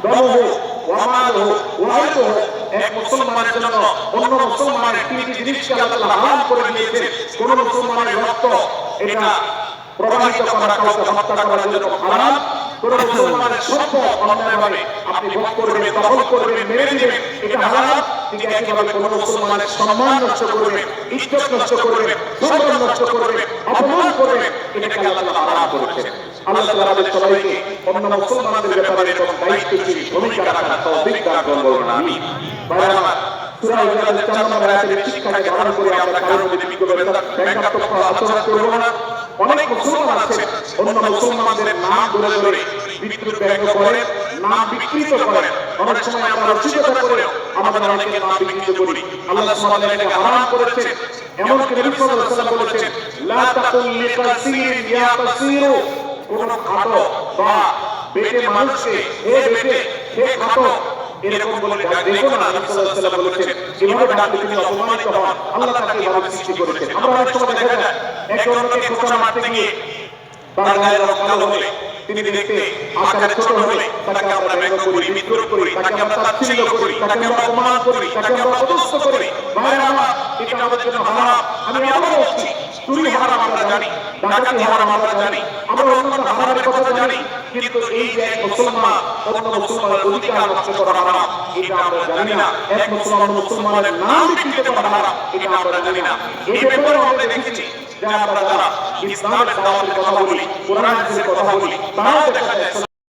দমহু ওয়া মালুহু ওয়া ইরদুহু। এক মুসলমানের জন্য অন্য মুসলমানের তিনটি জিনিসকে আল্লাহ তাআলা হারাম করে দিয়েছেন। কোন মুসলমানের রক্ত এটা প্রবাহিত করা, কাউকে হত্যা করার জন্য হারাম। কোন মুসলমানের সম্পদ অন্যায়ভাবে আপনি ভোগ করবেন, দখল করবেন, মেরে দিবেন, এটা হারাম। ঠিক একইভাবে কোন মুসলমানের সম্মান নষ্ট করবেন, ইজ্জত নষ্ট করবেন, সম্মান নষ্ট করবেন, অপমান করবেন, এটাকে আল্লাহ তাআলা হারাম করেছেন। আল্লাহ তাআলা আমাদের সবাইকে অন্য মুসলমানদের ব্যাপারে এরকম দায়িত্বশীল ভূমিকা রাখার তৌফিক দান করুন, বলুন আমিন। ভাইরা আমার, সূরা হুজুরাতের 4 নম্বর আয়াতের শিক্ষাকে ধারণ করে আমরা কারোর প্রতি ব্যঙ্গাত্মক আচরণ করব না। অনেক মুসলমান আছে অন্য মুসলমানদের নাম ধরে ধরে বিদ্রুপ ব্যঙ্গ করেন, নাম বিকৃত করেন। অনেক সময় আমরা রসিকতা করে আমাদের অনেকের নাম বিকৃত করি। আল্লাহ সুবহানাহু ওয়া তাআলা হারাম করেছেন। এমনকি নবী সাল্লাল্লাহু আলাইহি ওয়াসাল্লাম বলেছেন, লা তাকুল লিকাসিরিন ইয়া কাসিরু। কোন খাটো বা বেটে মানুষকে হে বেটে, হে খাটো এরকম বলে দেখো না। নবী সাল্লাল্লাহু আলাইহি ওয়াসাল্লাম বলেছেন, এভাবে ডাকলে তিনি অপমানিত হন। আল্লাহ তাকে এভাবে সৃষ্টি করেছেন। আমরা অনেক সময় দেখা যায় একে অন্যকে খোঁচা মারতে গিয়ে তার গায়ের রং কালো হলে, তিনি দেখতে আকারে ছোট হলে তাকে আমরা ব্যঙ্গ করি, বিদ্রুপ করি, তাকে আমরা তাচ্ছিল্য করি, তাকে আমরা অপমান করি, তাকে আমরা অপদস্থ করি। ভাইরা আমার, এটা আমাদের জন্য হারাম। আমি আবার বলছি, চুরি হারাম আমরা জানি, ডাকাতি হারাম আমরা জানি, আমরা অন্যান্য হারামের কথা জানি, কিন্তু এই যে এক মুসলমান অন্য মুসলমানের অধিকার নষ্ট করা হারাম, এটা আমরা জানি না। এক মুসলমানের নাম বিকৃত করা হারাম, এটা আমরা জানি না। এই ব্যাপারে আমরা দেখেছি যে আমরা যারা ইসলামের দাওয়াতের কথা বলি, কোরআন হাদিসের কথা বলি, তারাও দেখা যায়